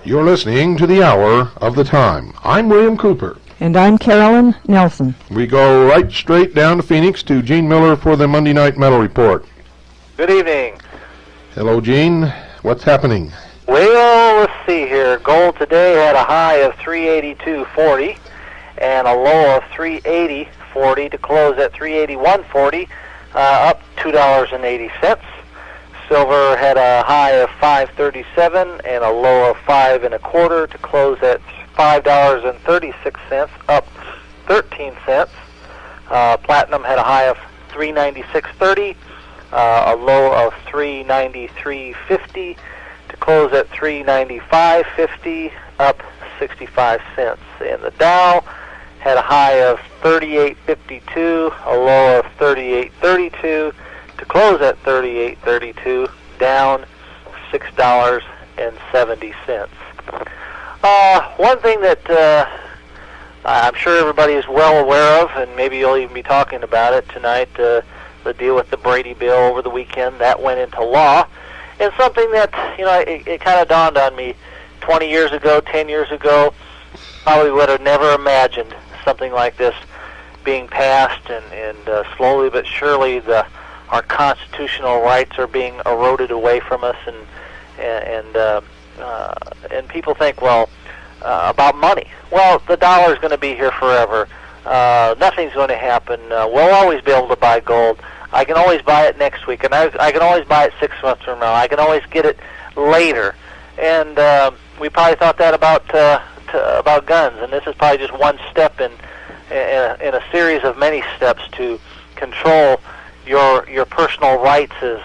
You're listening to the Hour of the Time. I'm William Cooper. And I'm Carolyn Nelson. We go right straight down to Phoenix to Gene Miller for the Monday Night Metal Report. Good evening. Hello, Gene. What's happening? Well, let's see here. Gold today had a high of 382.40 and a low of 380.40 to close at 381.40, up $2.80. Silver had a high of 537 and a low of 5 1/4 to close at $5.36, up 13 cents. Platinum had a high of 396.30, a low of 393.50 to close at 395.50, up 65 cents. And the Dow had a high of 38.52, a low of 38.32 to close at 38.32, down $6.70. One thing that I'm sure everybody is well aware of, and maybe you'll even be talking about it tonight, the deal with the Brady bill over the weekend, that went into law. And something that, it kind of dawned on me 20 years ago, 10 years ago, probably would have never imagined something like this being passed, and slowly but surely our constitutional rights are being eroded away from us, and people think, well, about money. Well, the dollar is going to be here forever. Nothing's going to happen. We'll always be able to buy gold. I can always buy it next week, and I can always buy it 6 months from now. I can always get it later. And we probably thought that about guns, and this is probably just one step in a series of many steps to control your personal rights to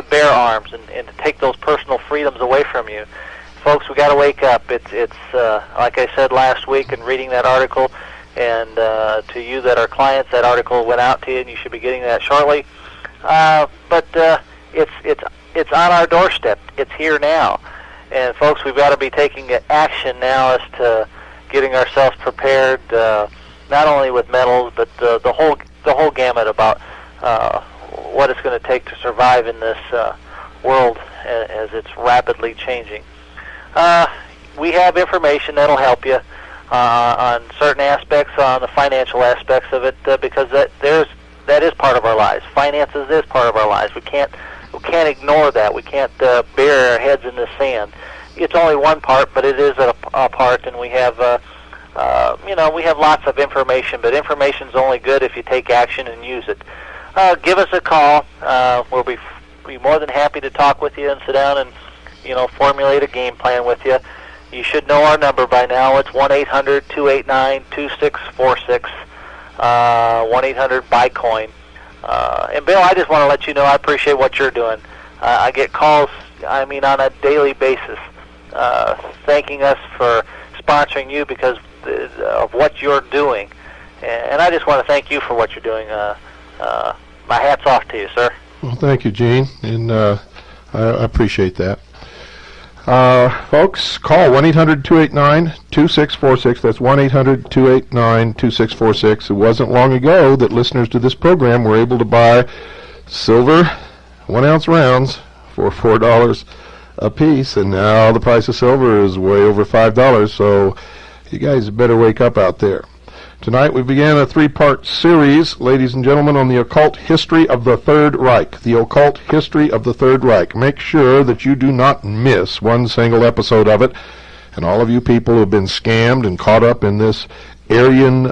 bear arms and to take those personal freedoms away from you. Folks, we got to wake up. It's like I said last week in reading that article, and to you that are clients, that article went out to you, and you should be getting that shortly. But it's on our doorstep. It's here now, and folks, we've got to be taking action now as to getting ourselves prepared, not only with metals, but the whole gamut about what it's going to take to survive in this world as it's rapidly changing. We have information that'll help you on certain aspects, on the financial aspects of it, because that is part of our lives. Finances is part of our lives. We can't ignore that. We can't bury our heads in the sand. It's only one part, but it is a part, and we have we have lots of information, but information's only good if you take action and use it. Give us a call. We'll be more than happy to talk with you and sit down and formulate a game plan with you. You should know our number by now. It's 1-800-289-2646, 1-800-BUY-COIN. And Bill, I just want to let you know I appreciate what you're doing. I get calls, on a daily basis, thanking us for sponsoring you because of what you're doing. And I just want to thank you for what you're doing. My hat's off to you, sir. Well, thank you, Gene, and I appreciate that. Folks, call 1-800-289-2646. That's 1-800-289-2646. It wasn't long ago that listeners to this program were able to buy silver 1-ounce rounds for $4 a piece, and now the price of silver is way over $5, so you guys better wake up out there. Tonight we began a 3-part series, ladies and gentlemen, on the occult history of the Third Reich. The occult history of the Third Reich. Make sure that you do not miss one single episode of it. And all of you people who have been scammed and caught up in this Aryan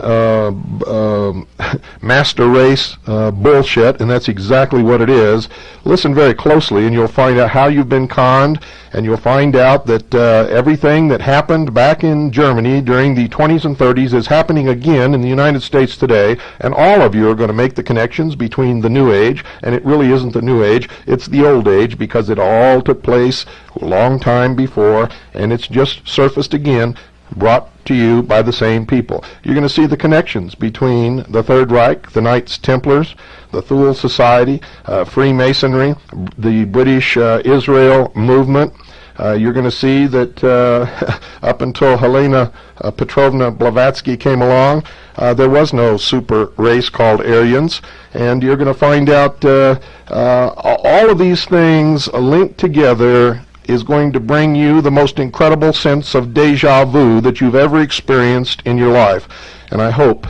master race bullshit, and that's exactly what it is. Listen very closely and you'll find out how you've been conned, and you'll find out that everything that happened back in Germany during the 20s and 30s is happening again in the United States today, and all of you are going to make the connections between the New Age, and it really isn't the New Age, it's the Old Age, because it all took place a long time before, and it's just surfaced again, brought to you by the same people. You're going to see the connections between the Third Reich, the Knights Templars, the Thule Society, Freemasonry, the British Israel movement. You're going to see that up until Helena Petrovna Blavatsky came along, there was no super race called Aryans, and you're going to find out all of these things linked together is going to bring you the most incredible sense of deja vu that you've ever experienced in your life. And I hope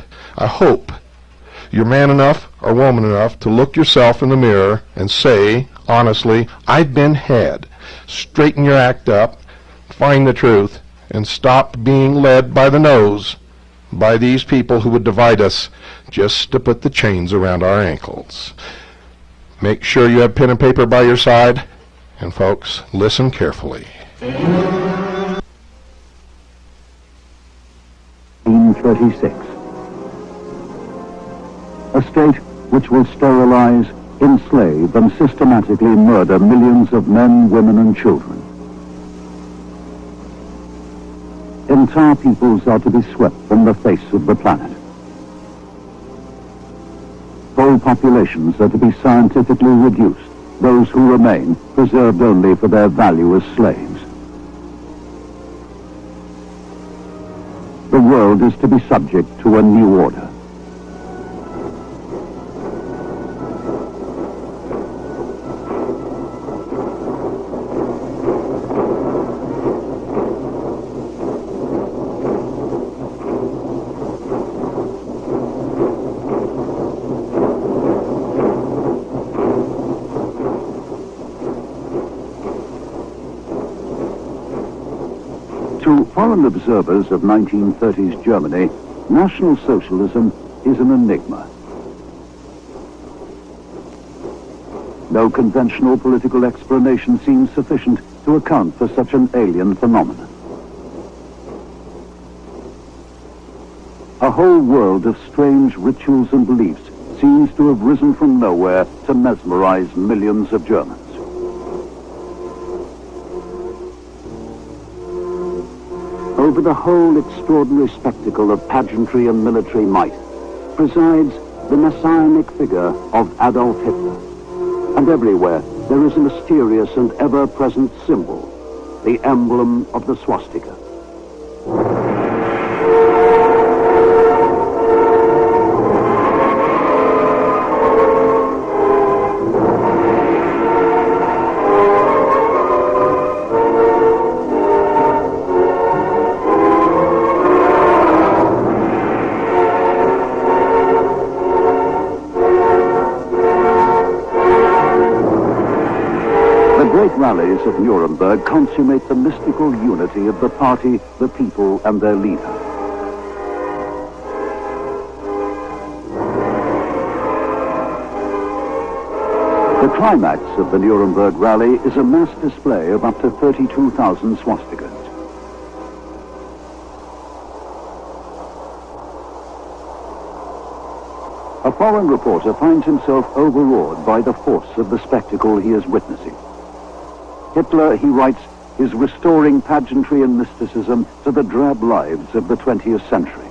you're man enough or woman enough to look yourself in the mirror and say, honestly, I've been had. Straighten your act up, find the truth, and stop being led by the nose by these people who would divide us just to put the chains around our ankles. Make sure you have pen and paper by your side, and folks, listen carefully. 1936. A state which will sterilize, enslave, and systematically murder millions of men, women, and children. Entire peoples are to be swept from the face of the planet. Whole populations are to be scientifically reduced, those who remain preserved only for their value as slaves. The world is to be subject to a new order. To foreign observers of 1930s Germany, National Socialism is an enigma. No conventional political explanation seems sufficient to account for such an alien phenomenon. A whole world of strange rituals and beliefs seems to have risen from nowhere to mesmerize millions of Germans. Over the whole extraordinary spectacle of pageantry and military might presides the messianic figure of Adolf Hitler. And everywhere there is a mysterious and ever-present symbol, the emblem of the swastika. Rallies of Nuremberg consummate the mystical unity of the party, the people, and their leader. The climax of the Nuremberg rally is a mass display of up to 32,000 swastikas. A foreign reporter finds himself overawed by the force of the spectacle he is witnessing. Hitler, he writes, is restoring pageantry and mysticism to the drab lives of the 20th century.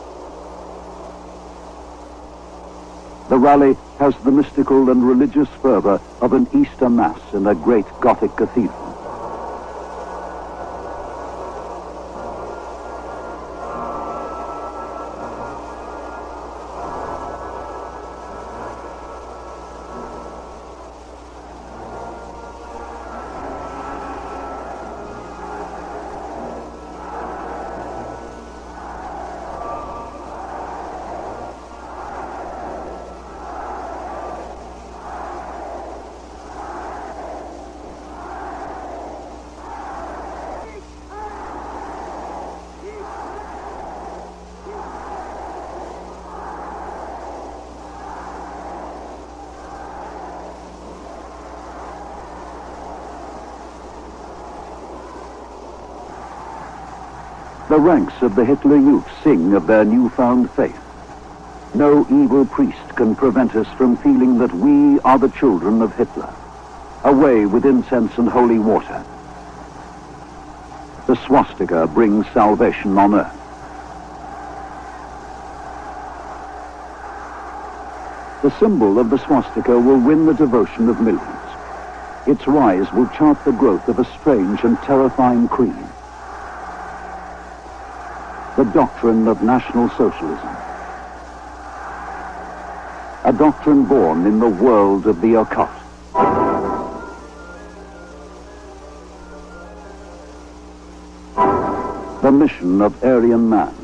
The rally has the mystical and religious fervor of an Easter Mass in a great Gothic cathedral. The ranks of the Hitler Youth sing of their newfound faith. No evil priest can prevent us from feeling that we are the children of Hitler, away with incense and holy water. The swastika brings salvation on earth. The symbol of the swastika will win the devotion of millions. Its rise will chart the growth of a strange and terrifying creed. The doctrine of National Socialism. A doctrine born in the world of the occult. mission of Aryan man.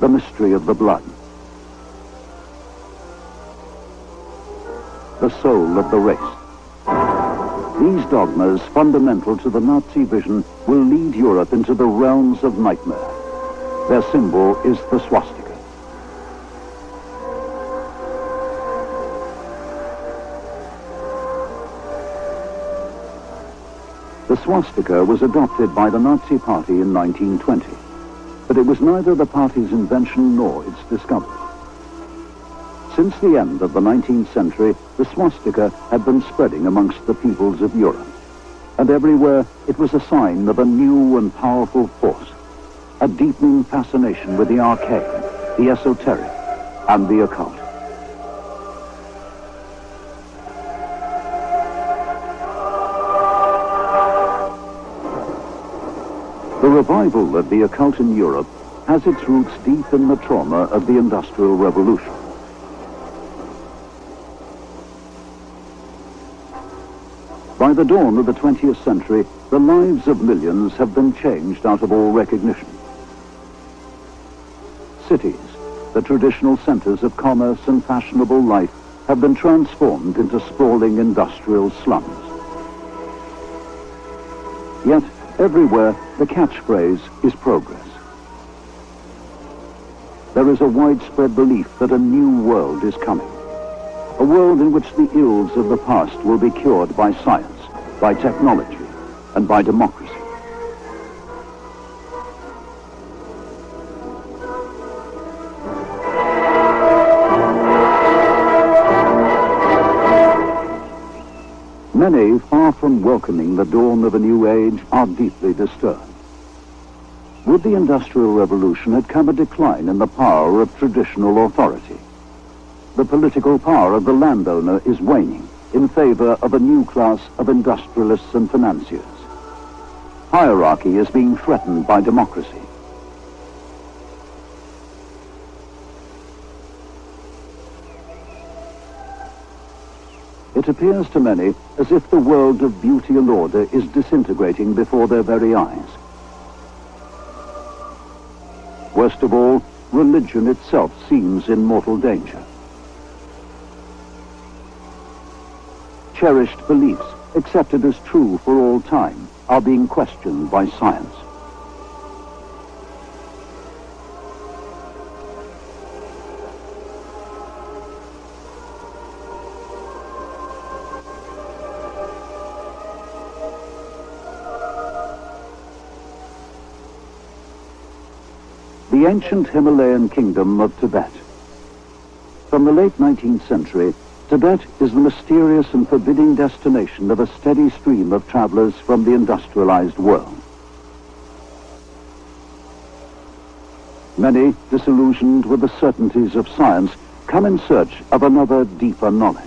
The mystery of the blood. The soul of the race. These dogmas, fundamental to the Nazi vision, will lead Europe into the realms of nightmare. Their symbol is the swastika. The swastika was adopted by the Nazi Party in 1920, but it was neither the party's invention nor its discovery. Since the end of the 19th century, the swastika had been spreading amongst the peoples of Europe, and everywhere it was a sign of a new and powerful force, a deepening fascination with the arcane, the esoteric, and the occult. The revival of the occult in Europe has its roots deep in the trauma of the Industrial Revolution. By the dawn of the 20th century, the lives of millions have been changed out of all recognition. Cities, the traditional centers of commerce and fashionable life, have been transformed into sprawling industrial slums. Yet, everywhere, the catchphrase is progress. There is a widespread belief that a new world is coming. A world in which the ills of the past will be cured by science, by technology, and by democracy. Many, far from welcoming the dawn of a new age, are deeply disturbed. With the Industrial Revolution had come a decline in the power of traditional authority. The political power of the landowner is waning in favor of a new class of industrialists and financiers. Hierarchy is being threatened by democracy. It appears to many as if the world of beauty and order is disintegrating before their very eyes. Worst of all, religion itself seems in mortal danger. Cherished beliefs, accepted as true for all time, are being questioned by science. The ancient Himalayan kingdom of Tibet. From the late 19th century, Tibet is the mysterious and forbidding destination of a steady stream of travelers from the industrialized world. Many, disillusioned with the certainties of science, come in search of another, deeper knowledge.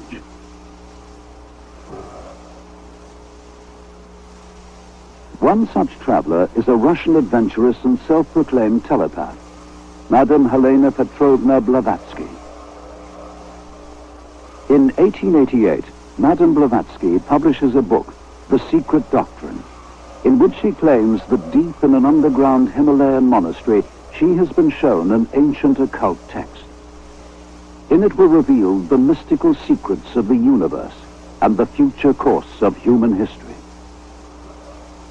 One such traveler is a Russian adventuress and self-proclaimed telepath, Madame Helena Petrovna Blavatsky. In 1888, Madame Blavatsky publishes a book, The Secret Doctrine, in which she claims that deep in an underground Himalayan monastery, she has been shown an ancient occult text. In it were revealed the mystical secrets of the universe and the future course of human history.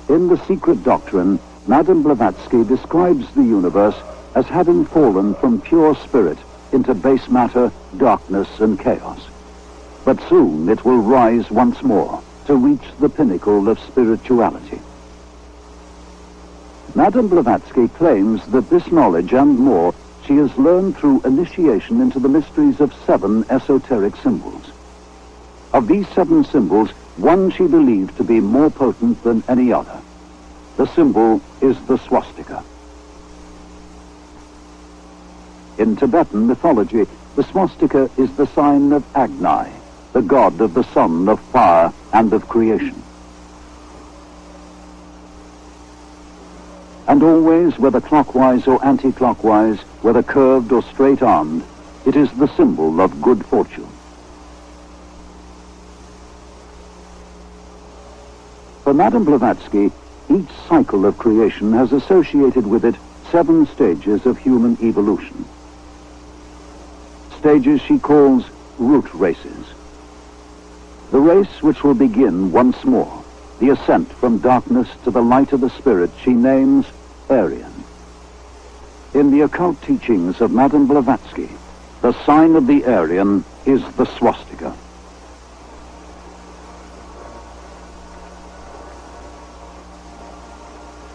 In The Secret Doctrine, Madame Blavatsky describes the universe as having fallen from pure spirit into base matter, darkness, and chaos. But soon it will rise once more to reach the pinnacle of spirituality. Madame Blavatsky claims that this knowledge and more she has learned through initiation into the mysteries of 7 esoteric symbols. Of these 7 symbols, one she believed to be more potent than any other. The symbol is the swastika. In Tibetan mythology, the swastika is the sign of Agni, the god of the sun, of fire, and of creation. And always, whether clockwise or anti-clockwise, whether curved or straight-armed, it is the symbol of good fortune. For Madame Blavatsky, each cycle of creation has associated with it 7 stages of human evolution. Stages she calls root races. The race which will begin once more, the ascent from darkness to the light of the spirit, she names Aryan. In the occult teachings of Madame Blavatsky, the sign of the Aryan is the swastika.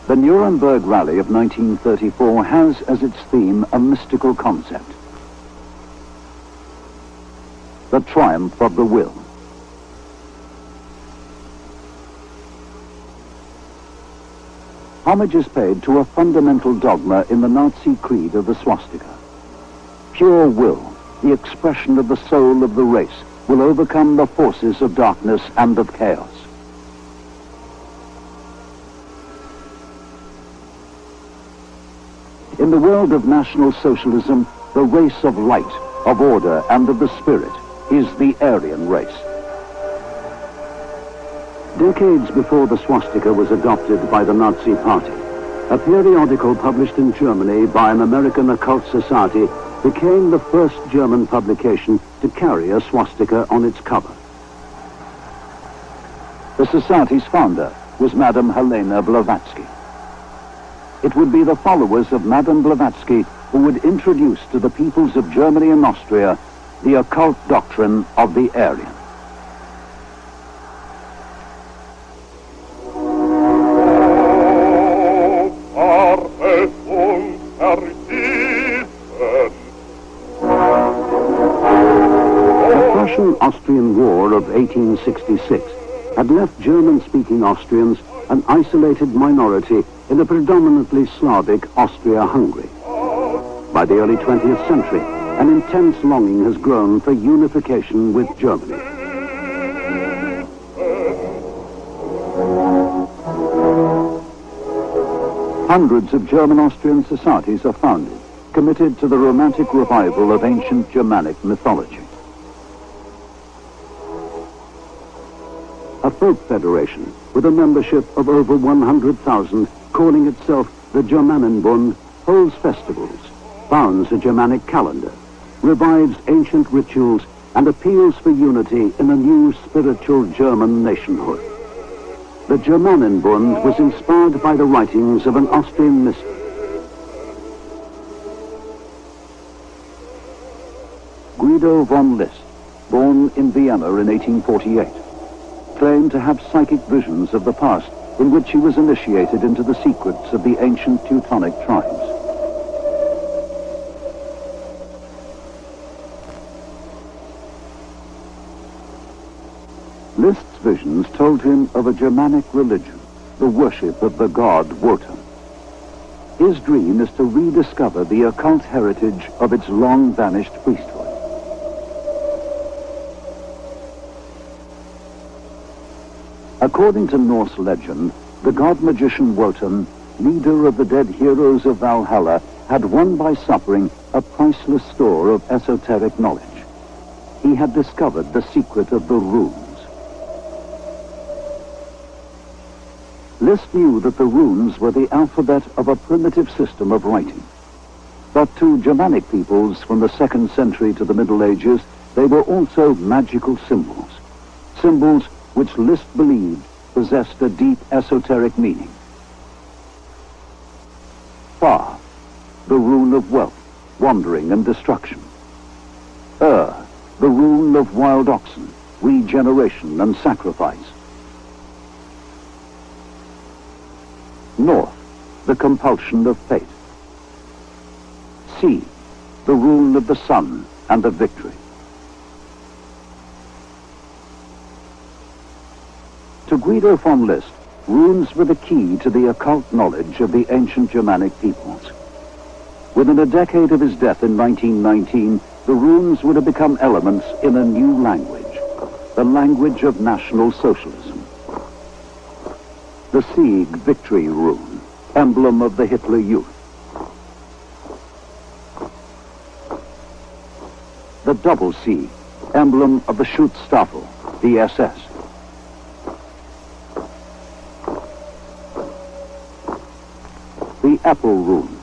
The Nuremberg Rally of 1934 has as its theme a mystical concept: the triumph of the will. Homage is paid to a fundamental dogma in the Nazi creed of the swastika. Pure will, the expression of the soul of the race, will overcome the forces of darkness and of chaos. In the world of National Socialism, the race of light, of order, and of the spirit is the Aryan race. Decades before the swastika was adopted by the Nazi Party, a periodical published in Germany by an American occult society became the first German publication to carry a swastika on its cover. The society's founder was Madame Helena Blavatsky. It would be the followers of Madame Blavatsky who would introduce to the peoples of Germany and Austria the occult doctrine of the Aryan. The Prussian-Austrian War of 1866 had left German-speaking Austrians an isolated minority in a predominantly Slavic Austria-Hungary. By the early 20th century, an intense longing has grown for unification with Germany. Hundreds of German-Austrian societies are founded, committed to the romantic revival of ancient Germanic mythology. A folk federation with a membership of over 100,000, calling itself the Germanenbund, holds festivals, founds a Germanic calendar, revives ancient rituals, and appeals for unity in a new spiritual German nationhood. The Germanenbund was inspired by the writings of an Austrian mystic. Guido von List, born in Vienna in 1848, claimed to have psychic visions of the past in which he was initiated into the secrets of the ancient Teutonic tribes. List's visions told him of a Germanic religion, the worship of the god Wotan. His dream is to rediscover the occult heritage of its long-vanished priesthood. According to Norse legend, the god-magician Wotan, leader of the dead heroes of Valhalla, had won by suffering a priceless store of esoteric knowledge. He had discovered the secret of the runes. List knew that the runes were the alphabet of a primitive system of writing. But to Germanic peoples from the 2nd century to the Middle Ages, they were also magical symbols. Symbols which List believed possessed a deep esoteric meaning. Fa, the rune of wealth, wandering and destruction. The rune of wild oxen, regeneration and sacrifice. North, the compulsion of fate. Sea, the rune of the sun and of victory. To Guido von List, runes were the key to the occult knowledge of the ancient Germanic peoples. Within a decade of his death in 1919, the runes would have become elements in a new language, the language of National Socialism. The Sieg victory rune, emblem of the Hitler Youth. The double Sieg, emblem of the Schutzstaffel, the SS. apple rune,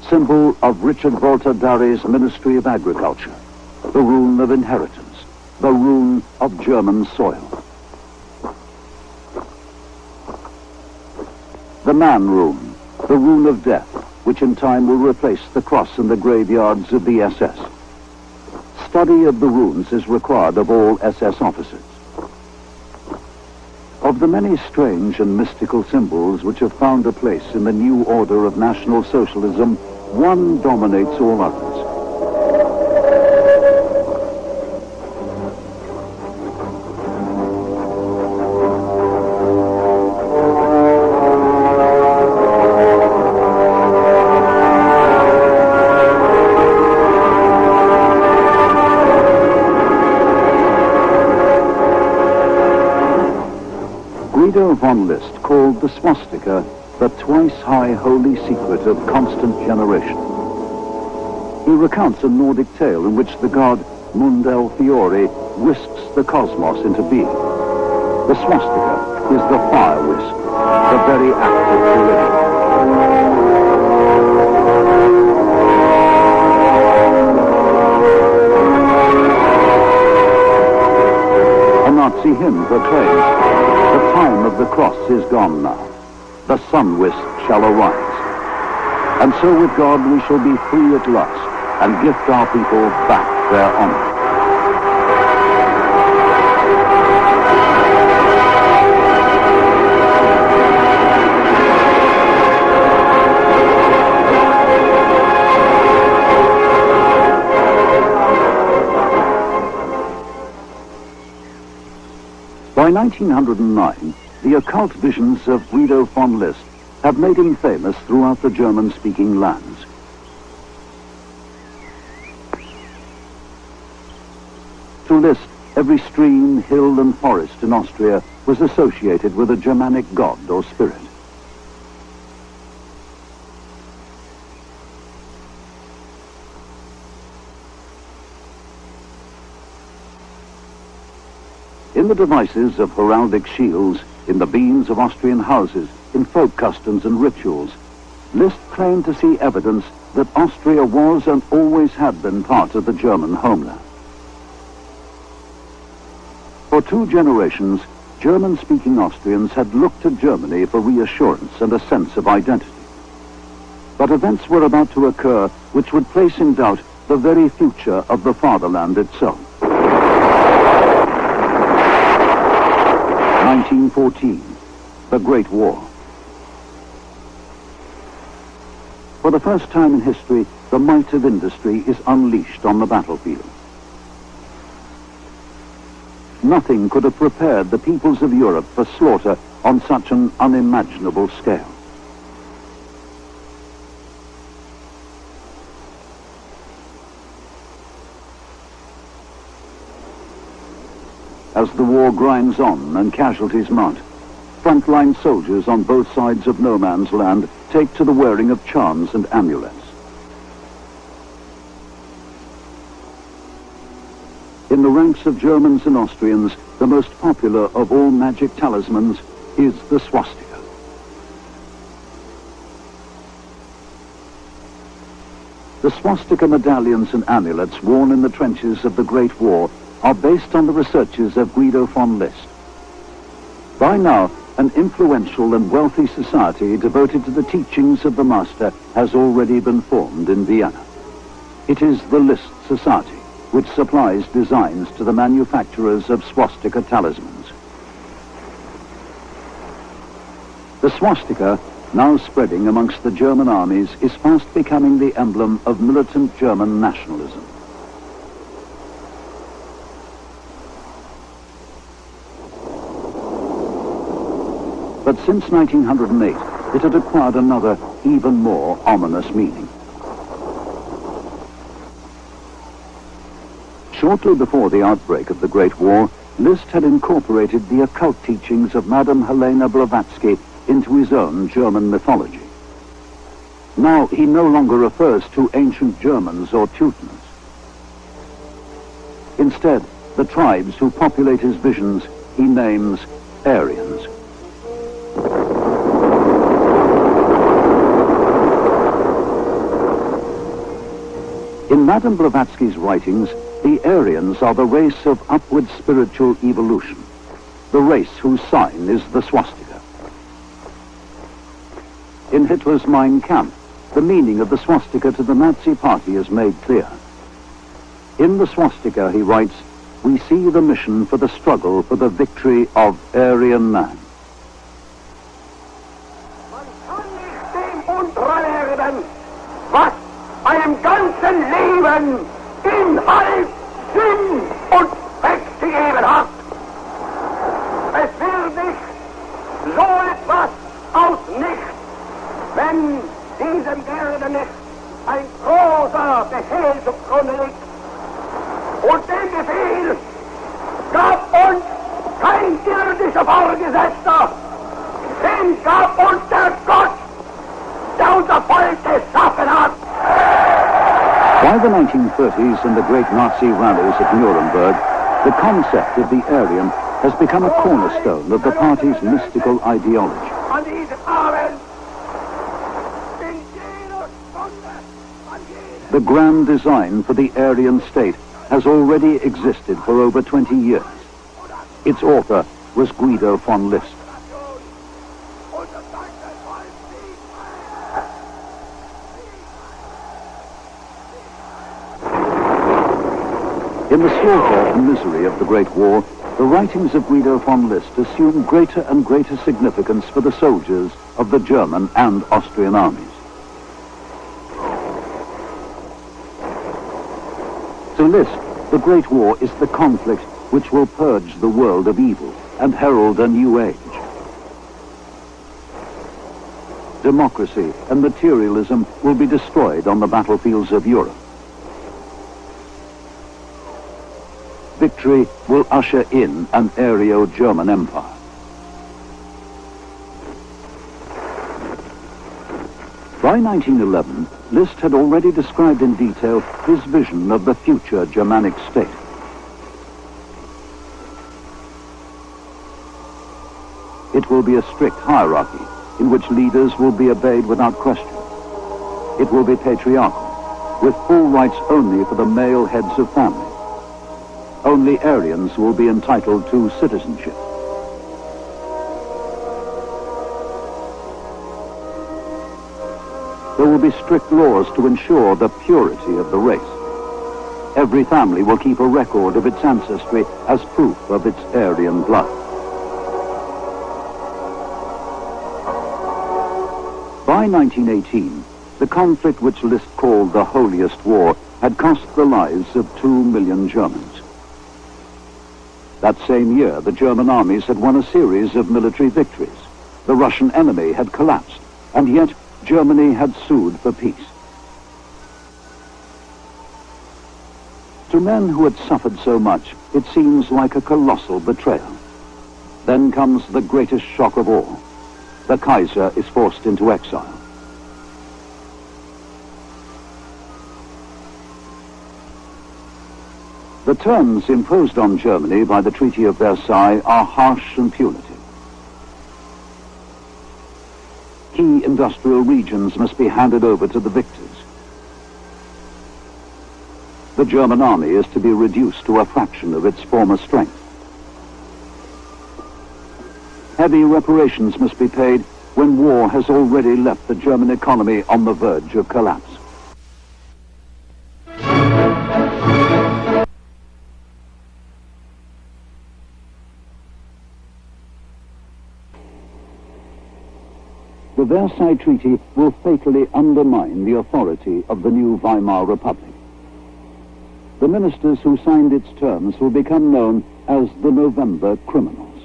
symbol of Richard Volta Dare's Ministry of Agriculture, the rune of inheritance, the rune of German soil. The man rune, the rune of death, which in time will replace the cross in the graveyards of the SS. Study of the runes is required of all SS officers. Of the many strange and mystical symbols which have found a place in the new order of National Socialism, one dominates all others. Guido von List called the swastika the twice-high holy secret of constant generation. He recounts a Nordic tale in which the god Mundel Fiore whisks the cosmos into being. The swastika is the fire whisk, the very act of creation. A Nazi hymn proclaims, "The time of the cross is gone now. The sun whisk shall arise. And so with God we shall be free at last and gift our people back their honor." By 1909, the occult visions of Guido von List have made him famous throughout the German-speaking lands. To List, every stream, hill and forest in Austria was associated with a Germanic god or spirit. In the devices of heraldic shields, in the beams of Austrian houses, in folk customs and rituals, List claimed to see evidence that Austria was and always had been part of the German homeland. For 2 generations, German-speaking Austrians had looked to Germany for reassurance and a sense of identity. But events were about to occur which would place in doubt the very future of the fatherland itself. 1914, the Great War. For the first time in history, the might of industry is unleashed on the battlefield. Nothing could have prepared the peoples of Europe for slaughter on such an unimaginable scale. As the war grinds on and casualties mount, frontline soldiers on both sides of no man's land take to the wearing of charms and amulets. In the ranks of Germans and Austrians, the most popular of all magic talismans is the swastika. The swastika medallions and amulets worn in the trenches of the Great War are based on the researches of Guido von List. By now, an influential and wealthy society devoted to the teachings of the master has already been formed in Vienna. It is the List Society, which supplies designs to the manufacturers of swastika talismans. The swastika, now spreading amongst the German armies, is fast becoming the emblem of militant German nationalism. But since 1908, it had acquired another, even more ominous meaning. Shortly before the outbreak of the Great War, List had incorporated the occult teachings of Madame Helena Blavatsky into his own German mythology. Now he no longer refers to ancient Germans or Teutons. Instead, the tribes who populate his visions he names Aryans. In Madame Blavatsky's writings, the Aryans are the race of upward spiritual evolution, the race whose sign is the swastika. In Hitler's Mein Kampf, the meaning of the swastika to the Nazi party is made clear. In the swastika, he writes, we see the mission for the struggle for the victory of Aryan man. Was einem ganzen Leben Inhalt, Sinn und Zweck gegeben hat. Es wird nicht so etwas aus nichts, wenn diesem Erde nicht ein großer Befehl zugrunde liegt. Und den Befehl gab uns kein irdischer Vorgesetzter, den gab uns der Gott, der unser Volk geschaffen hat. By the 1930s and the great Nazi rallies at Nuremberg, the concept of the Aryan has become a cornerstone of the party's mystical ideology. An diesem Abend The grand design for the Aryan state has already existed for over 20 years. Its author was Guido von List. In the slaughter and misery of the Great War, the writings of Guido von List assume greater and greater significance for the soldiers of the German and Austrian armies. To List, the Great War is the conflict which will purge the world of evil and herald a new age. Democracy and materialism will be destroyed on the battlefields of Europe. Victory will usher in an Aryo-German empire. By 1911, List had already described in detail his vision of the future Germanic state. It will be a strict hierarchy in which leaders will be obeyed without question. It will be patriarchal, with full rights only for the male heads of families. Only Aryans will be entitled to citizenship. There will be strict laws to ensure the purity of the race. Every family will keep a record of its ancestry as proof of its Aryan blood. By 1918, the conflict which List called the holiest war had cost the lives of 2 million Germans. That same year, the German armies had won a series of military victories. The Russian enemy had collapsed, and yet Germany had sued for peace. To men who had suffered so much, it seems like a colossal betrayal. Then comes the greatest shock of all. The Kaiser is forced into exile. The terms imposed on Germany by the Treaty of Versailles are harsh and punitive. Key industrial regions must be handed over to the victors. The German army is to be reduced to a fraction of its former strength. Heavy reparations must be paid when war has already left the German economy on the verge of collapse. The Versailles Treaty will fatally undermine the authority of the new Weimar Republic. The ministers who signed its terms will become known as the November criminals.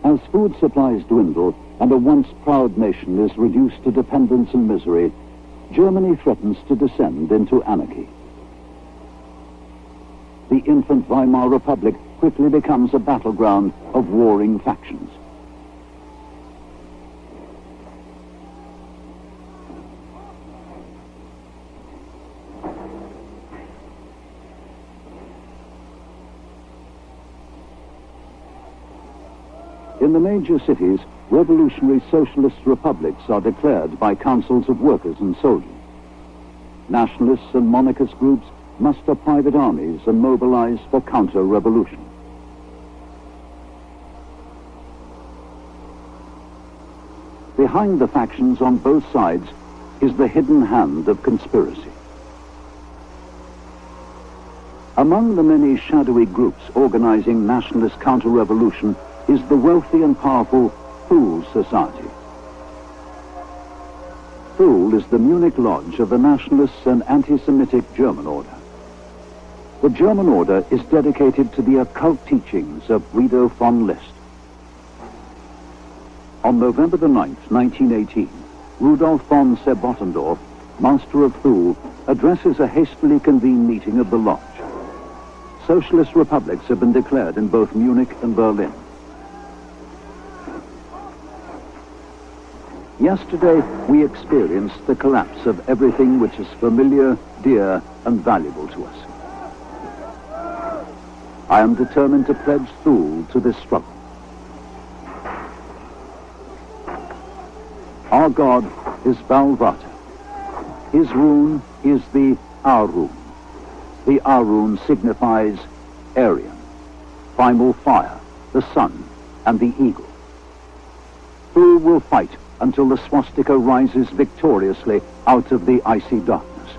As food supplies dwindle and a once proud nation is reduced to dependence and misery, Germany threatens to descend into anarchy. The infant Weimar Republic quickly becomes a battleground of warring factions. In the major cities, revolutionary socialist republics are declared by councils of workers and soldiers. Nationalists and monarchist groups muster private armies and mobilize for counter-revolution. Behind the factions on both sides is the hidden hand of conspiracy. Among the many shadowy groups organizing nationalist counter-revolution is the wealthy and powerful Thule Society. Thule is the Munich lodge of the nationalists and anti-Semitic German order. The German order is dedicated to the occult teachings of Guido von List. On November the 9th, 1918, Rudolf von Sebottendorf, master of Thule, addresses a hastily convened meeting of the lodge. Socialist republics have been declared in both Munich and Berlin. Yesterday, we experienced the collapse of everything which is familiar, dear, and valuable to us. I am determined to pledge Thule to this struggle. Our god is Valvata. His rune is the Arun. The Arun signifies Aryan, primal fire, the sun, and the eagle. Thule will fight until the swastika rises victoriously out of the icy darkness.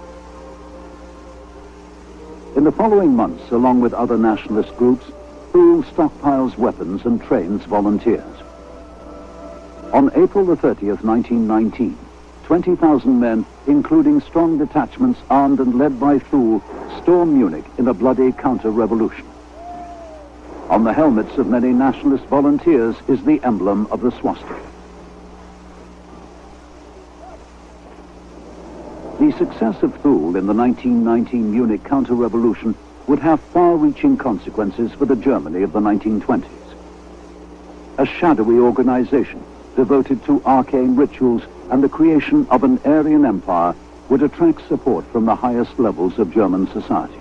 In the following months, along with other nationalist groups, Thule stockpiles weapons and trains volunteers. On April the 30th, 1919, 20,000 men, including strong detachments armed and led by Thule, storm Munich in a bloody counter-revolution. On the helmets of many nationalist volunteers is the emblem of the swastika. The success of Thule in the 1919 Munich counter-revolution would have far-reaching consequences for the Germany of the 1920s. A shadowy organization devoted to arcane rituals and the creation of an Aryan empire would attract support from the highest levels of German society.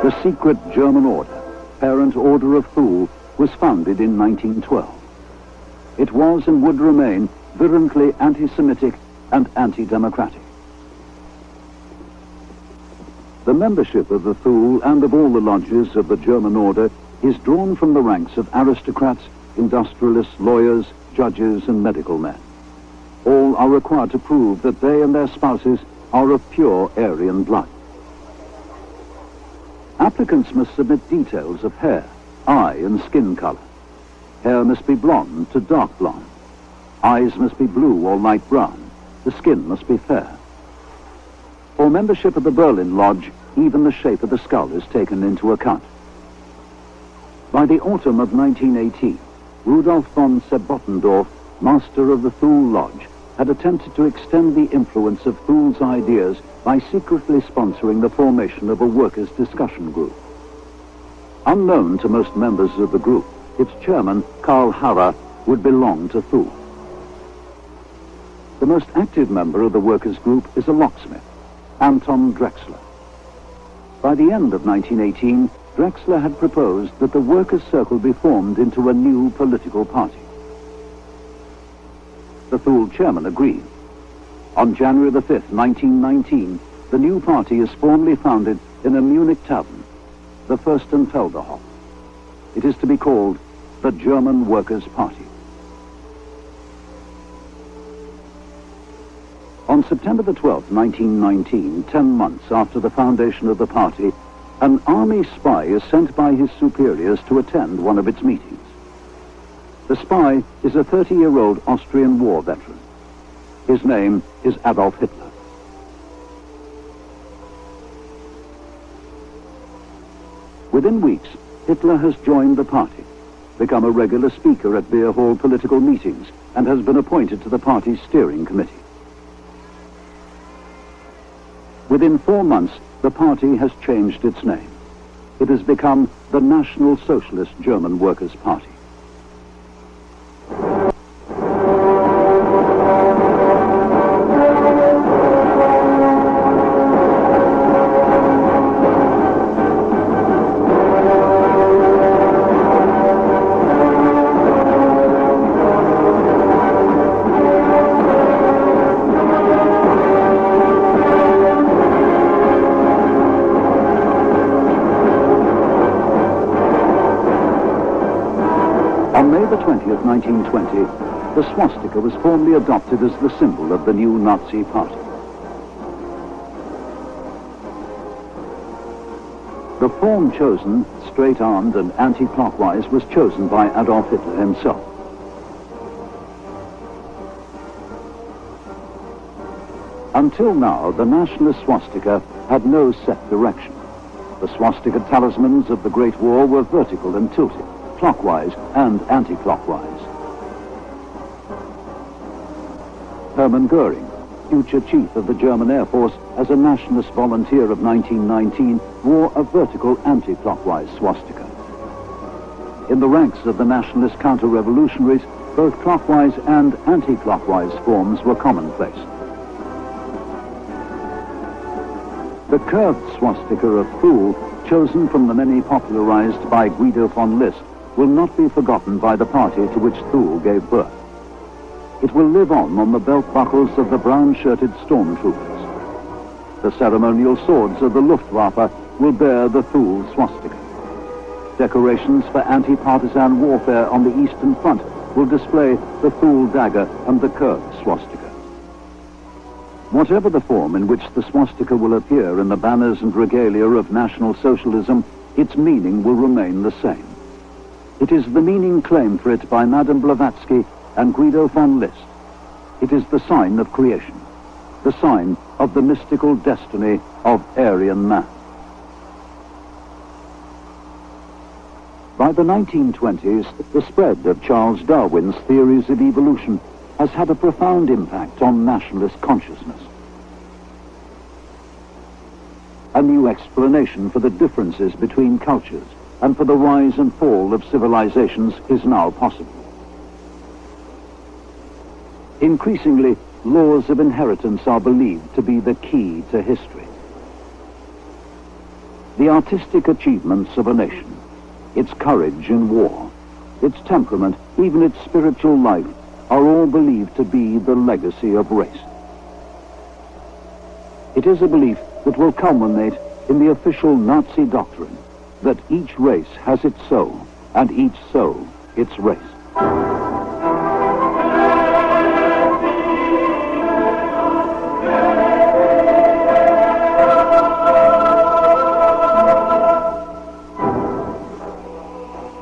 The secret German order, parent order of Thule, was founded in 1912. It was and would remain virulently anti-Semitic and anti-democratic. The membership of the Thule and of all the lodges of the German order is drawn from the ranks of aristocrats, industrialists, lawyers, judges, and medical men. All are required to prove that they and their spouses are of pure Aryan blood. Applicants must submit details of hair, eye, and skin color. Hair must be blonde to dark blonde. Eyes must be blue or light brown. The skin must be fair. For membership of the Berlin Lodge, even the shape of the skull is taken into account. By the autumn of 1918, Rudolf von Sebottendorf, master of the Thule Lodge, had attempted to extend the influence of Thule's ideas by secretly sponsoring the formation of a workers' discussion group. Unknown to most members of the group, its chairman, Karl Harrer, would belong to Thule. The most active member of the workers' group is a locksmith, Anton Drexler. By the end of 1918, Drexler had proposed that the workers' circle be formed into a new political party. The Thule chairman agreed. On January the 5th, 1919, the new party is formally founded in a Munich tavern, the Fürstenfelderhof. It is to be called the German Workers' Party. On September the 12th, 1919, 10 months after the foundation of the party, an army spy is sent by his superiors to attend one of its meetings. The spy is a 30-year-old Austrian war veteran. His name is Adolf Hitler. Within weeks, Hitler has joined the party, become a regular speaker at beer hall political meetings, and has been appointed to the party's steering committee. Within 4 months, the party has changed its name. It has become the National Socialist German Workers' Party. On May the 20th, 1920, the swastika was formally adopted as the symbol of the new Nazi party. The form chosen, straight-armed and anti-clockwise, was chosen by Adolf Hitler himself. Until now, the nationalist swastika had no set direction. The swastika talismans of the Great War were vertical and tilted, clockwise and anti-clockwise. Hermann Goering, future chief of the German Air Force, as a nationalist volunteer of 1919, wore a vertical anti-clockwise swastika. In the ranks of the nationalist counter-revolutionaries, both clockwise and anti-clockwise forms were commonplace. The curved swastika of Thule, chosen from the many popularized by Guido von List, will not be forgotten by the party to which Thule gave birth. It will live on the belt buckles of the brown-shirted stormtroopers. The ceremonial swords of the Luftwaffe will bear the Thule swastika. Decorations for anti-partisan warfare on the Eastern Front will display the Thule dagger and the curved swastika. Whatever the form in which the swastika will appear in the banners and regalia of National Socialism, its meaning will remain the same. It is the meaning claimed for it by Madame Blavatsky and Guido von List. It is the sign of creation, the sign of the mystical destiny of Aryan man. By the 1920s, the spread of Charles Darwin's theories of evolution has had a profound impact on nationalist consciousness. A new explanation for the differences between cultures and for the rise and fall of civilizations is now possible. Increasingly, laws of inheritance are believed to be the key to history. The artistic achievements of a nation, its courage in war, its temperament, even its spiritual life, are all believed to be the legacy of race. It is a belief that will culminate in the official Nazi doctrine that each race has its soul, and each soul its race.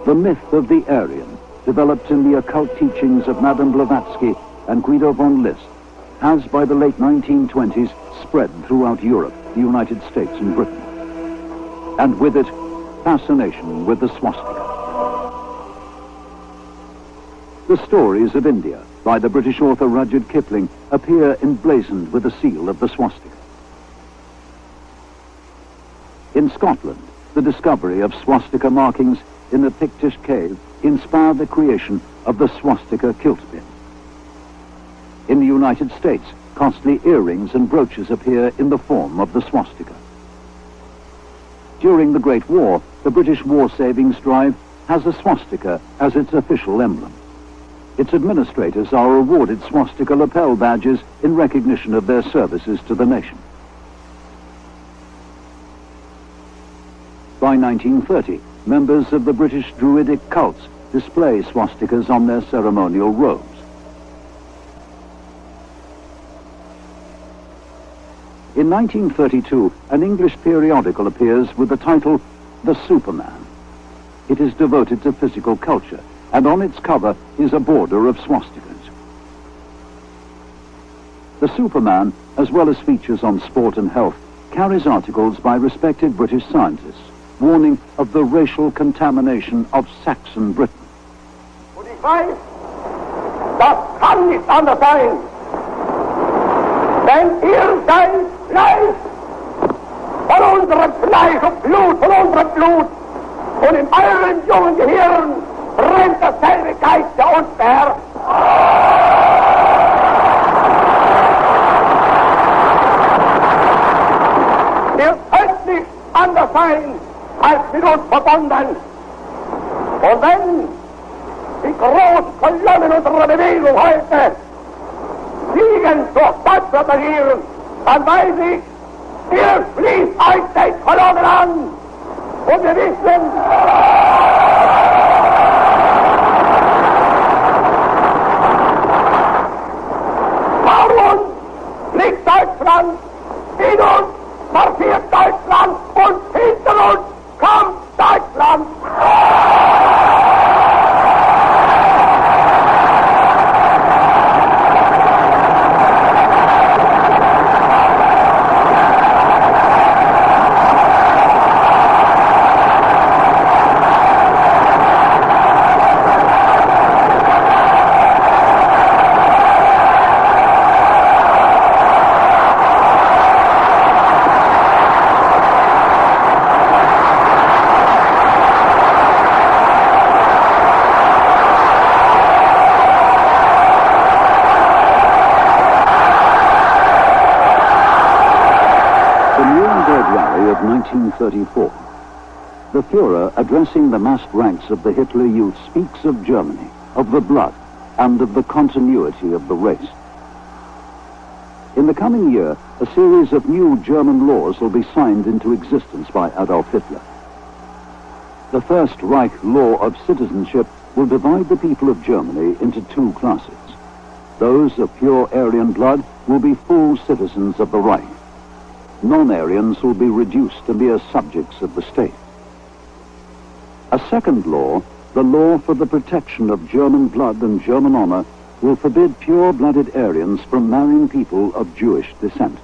The myth of the Aryan, developed in the occult teachings of Madame Blavatsky and Guido von List, has by the late 1920s spread throughout Europe, the United States and Britain. And with it, fascination with the swastika. The Stories of India, by the British author Rudyard Kipling, appear emblazoned with the seal of the swastika. In Scotland, the discovery of swastika markings in a Pictish cave inspired the creation of the swastika kilt pin. In the United States, costly earrings and brooches appear in the form of the swastika. During the Great War, the British War Savings Drive has a swastika as its official emblem. Its administrators are awarded swastika lapel badges in recognition of their services to the nation. By 1930, members of the British Druidic cults display swastikas on their ceremonial robes. In 1932, an English periodical appears with the title, The Superman. It is devoted to physical culture, and on its cover is a border of swastikas. The Superman, as well as features on sport and health, carries articles by respected British scientists, warning of the racial contamination of Saxon Britain. Und ich weiß, das kann nicht anders sein, denn ihr seid Fleisch von unserem Fleisch und Blut, von unserem Blut, und in euren jungen Gehirn brennt dasselbe Geist, der uns beherrscht. Ihr könnt nicht anders sein, als mit uns verbunden. Und wenn die großen Kolonnen unserer Bewegung heute fliegen durch Deutschland agieren, dann weiß ich, ihr schließt euch den Kolonnen an. Und wir wissen, 1934. The Führer, addressing the massed ranks of the Hitler Youth, speaks of Germany, of the blood, and of the continuity of the race. In the coming year, a series of new German laws will be signed into existence by Adolf Hitler. The first Reich law of citizenship will divide the people of Germany into two classes. Those of pure Aryan blood will be full citizens of the Reich. Non-Aryans will be reduced to mere subjects of the state. A second law, the law for the protection of German blood and German honor, will forbid pure-blooded Aryans from marrying people of Jewish descent.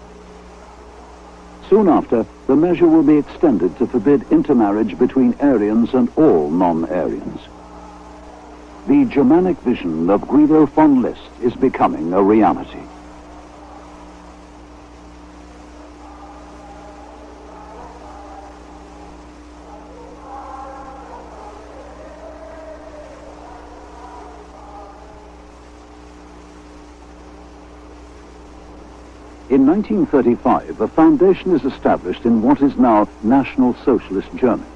Soon after, the measure will be extended to forbid intermarriage between Aryans and all non-Aryans. The Germanic vision of Guido von List is becoming a reality. In 1935, a foundation is established in what is now National Socialist Germany.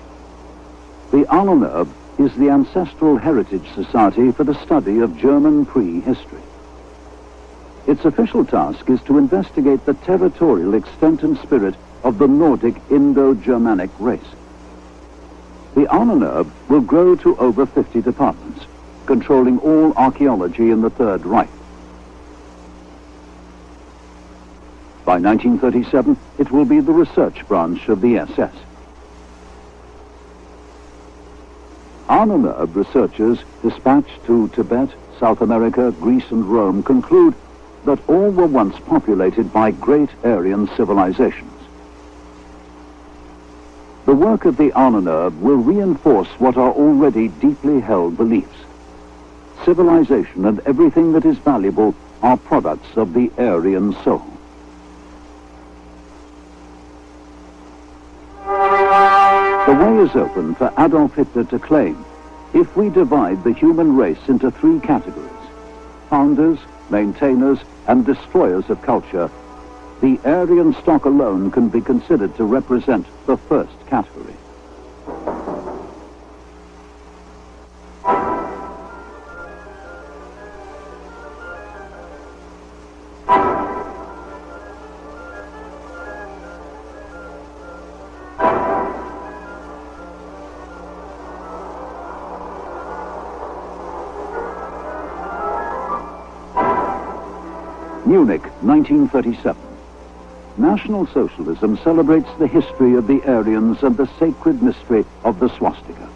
The Ahnenerbe is the Ancestral Heritage Society for the study of German prehistory. Its official task is to investigate the territorial extent and spirit of the Nordic Indo-Germanic race. The Ahnenerbe will grow to over 50 departments, controlling all archaeology in the Third Reich. By 1937, it will be the research branch of the SS. Ahnenerbe researchers dispatched to Tibet, South America, Greece and Rome conclude that all were once populated by great Aryan civilizations. The work of the Ahnenerbe will reinforce what are already deeply held beliefs. Civilization and everything that is valuable are products of the Aryan soul. The way is open for Adolf Hitler to claim, if we divide the human race into three categories, founders, maintainers, and destroyers of culture, the Aryan stock alone can be considered to represent the first category. Munich, 1937. National Socialism celebrates the history of the Aryans and the sacred mystery of the swastika.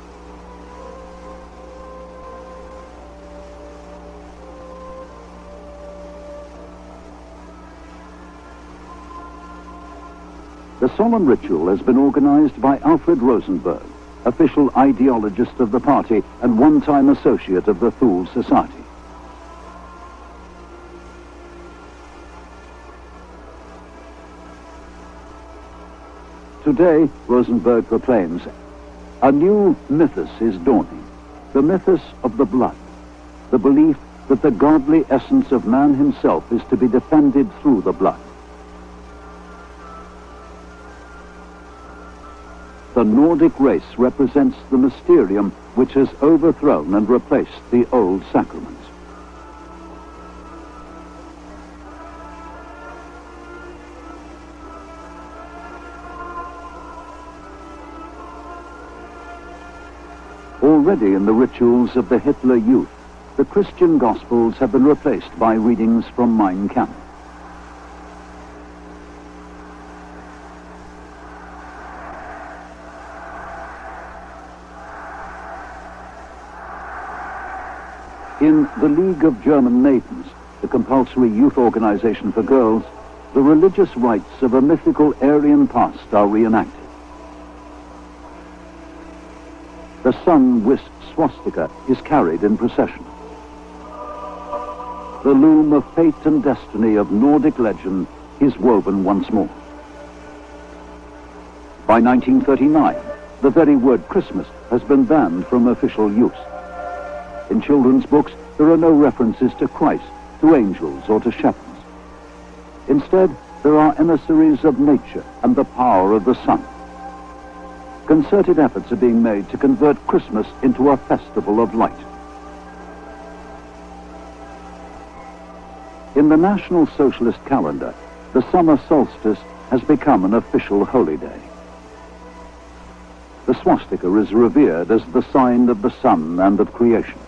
The solemn ritual has been organized by Alfred Rosenberg, official ideologist of the party and one-time associate of the Thule Society. Today, Rosenberg proclaims, a new mythos is dawning, the mythos of the blood, the belief that the godly essence of man himself is to be defended through the blood. The Nordic race represents the mysterium which has overthrown and replaced the old sacraments. Already in the rituals of the Hitler Youth, the Christian Gospels have been replaced by readings from Mein Kampf. In the League of German Maidens, the compulsory youth organization for girls, the religious rites of a mythical Aryan past are reenacted. The sun-whisked swastika is carried in procession. The loom of fate and destiny of Nordic legend is woven once more. By 1939, the very word Christmas has been banned from official use. In children's books, there are no references to Christ, to angels, or to shepherds. Instead, there are emissaries of nature and the power of the sun, concerted efforts are being made to convert Christmas into a festival of light. In the National Socialist calendar, the summer solstice has become an official holy day. The swastika is revered as the sign of the sun and of creation.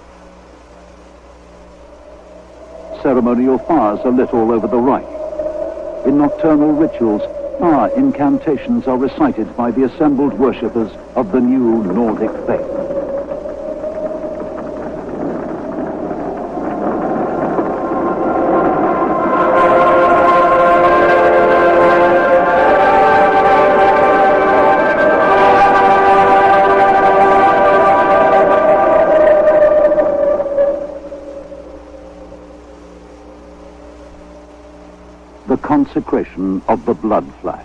Ceremonial fires are lit all over the Reich. In nocturnal rituals, fire incantations are recited by the assembled worshippers of the new Nordic faith. Consecration of the blood flag.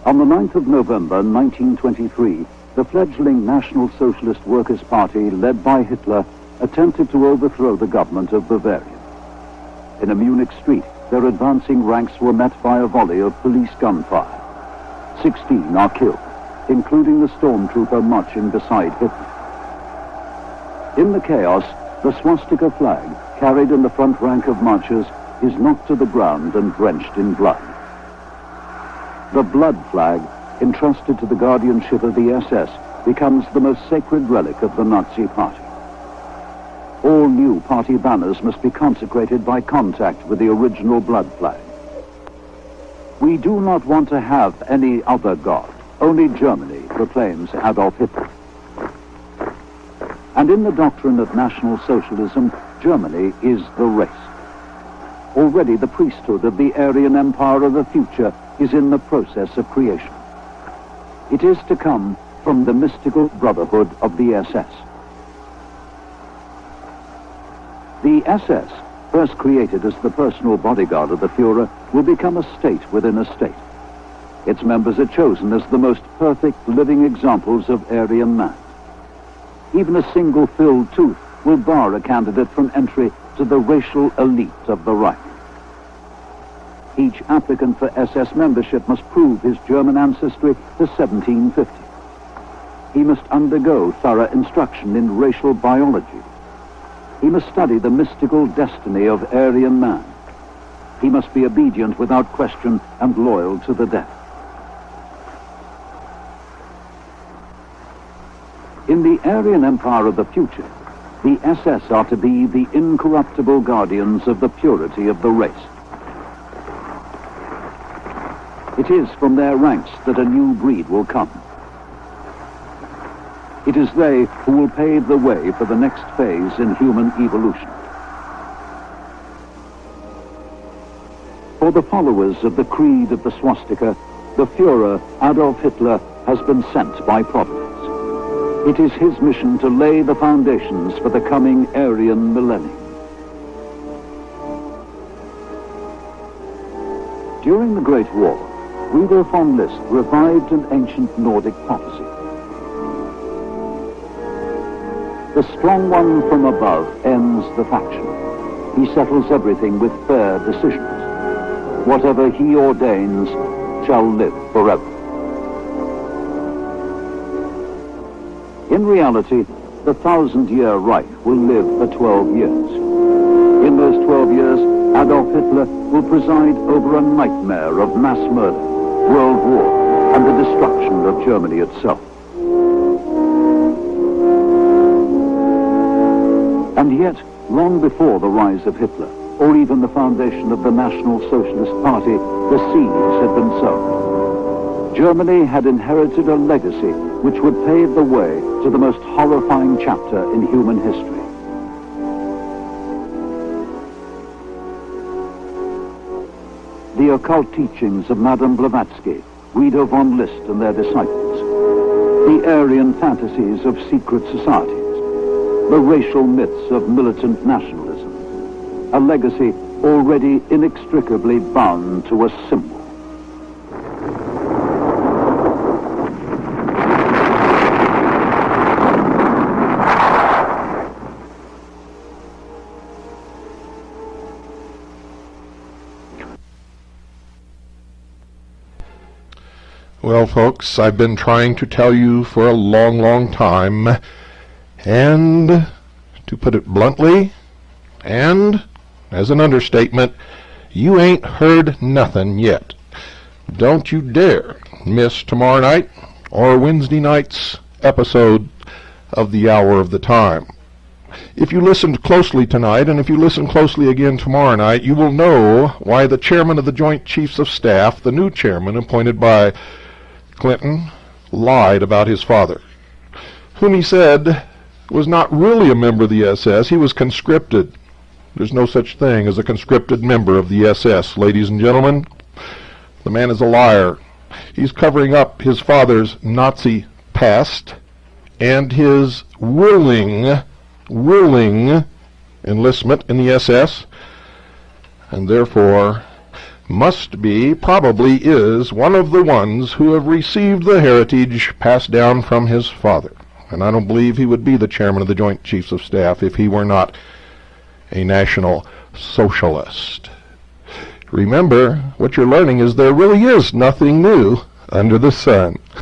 On the 9th of November 1923, the fledgling National Socialist Workers' Party, led by Hitler, attempted to overthrow the government of Bavaria. In a Munich street, their advancing ranks were met by a volley of police gunfire. 16 are killed, including the stormtrooper marching beside Hitler. In the chaos, the swastika flag, carried in the front rank of marchers, is knocked to the ground and drenched in blood. The blood flag, entrusted to the guardianship of the SS, becomes the most sacred relic of the Nazi Party. All new party banners must be consecrated by contact with the original blood flag. We do not want to have any other God, only Germany, proclaims Adolf Hitler. And in the doctrine of National Socialism, Germany is the race. Already the priesthood of the Aryan Empire of the future is in the process of creation. It is to come from the mystical brotherhood of the SS. The SS, first created as the personal bodyguard of the Führer, will become a state within a state. Its members are chosen as the most perfect living examples of Aryan man. Even a single filled tooth will bar a candidate from entry to the racial elite of the Reich. Each applicant for SS membership must prove his German ancestry to 1750. He must undergo thorough instruction in racial biology. He must study the mystical destiny of Aryan man. He must be obedient without question and loyal to the death. In the Aryan Empire of the future, the SS are to be the incorruptible guardians of the purity of the race. It is from their ranks that a new breed will come. It is they who will pave the way for the next phase in human evolution. For the followers of the creed of the swastika, the Führer, Adolf Hitler, has been sent by Providence. It is his mission to lay the foundations for the coming Aryan millennium. During the Great War, Guido von List revived an ancient Nordic prophecy. The strong one from above ends the faction. He settles everything with fair decisions. Whatever he ordains shall live forever. In reality, the 1,000-year Reich will live for 12 years. In those 12 years, Adolf Hitler will preside over a nightmare of mass murder, world war, and the destruction of Germany itself. And yet, long before the rise of Hitler, or even the foundation of the National Socialist Party, the seeds had been sown. Germany had inherited a legacy which would pave the way to the most horrifying chapter in human history. The occult teachings of Madame Blavatsky, Guido von List and their disciples, the Aryan fantasies of secret societies, the racial myths of militant nationalism, a legacy already inextricably bound to a symbol. Well, folks, I've been trying to tell you for a long, long time, and, to put it bluntly, and, as an understatement, you ain't heard nothing yet. Don't you dare miss tomorrow night or Wednesday night's episode of the Hour of the Time. If you listened closely tonight, and if you listen closely again tomorrow night, you will know why the chairman of the Joint Chiefs of Staff, the new chairman appointed by Clinton, lied about his father, whom he said was not really a member of the SS. He was conscripted. There's no such thing as a conscripted member of the SS, ladies and gentlemen. The man is a liar. He's covering up his father's Nazi past and his willing enlistment in the SS, and therefore probably is one of the ones who have received the heritage passed down from his father. And I don't believe he would be the chairman of the Joint Chiefs of Staff if he were not a National Socialist. Remember, what you're learning is there really is nothing new under the sun.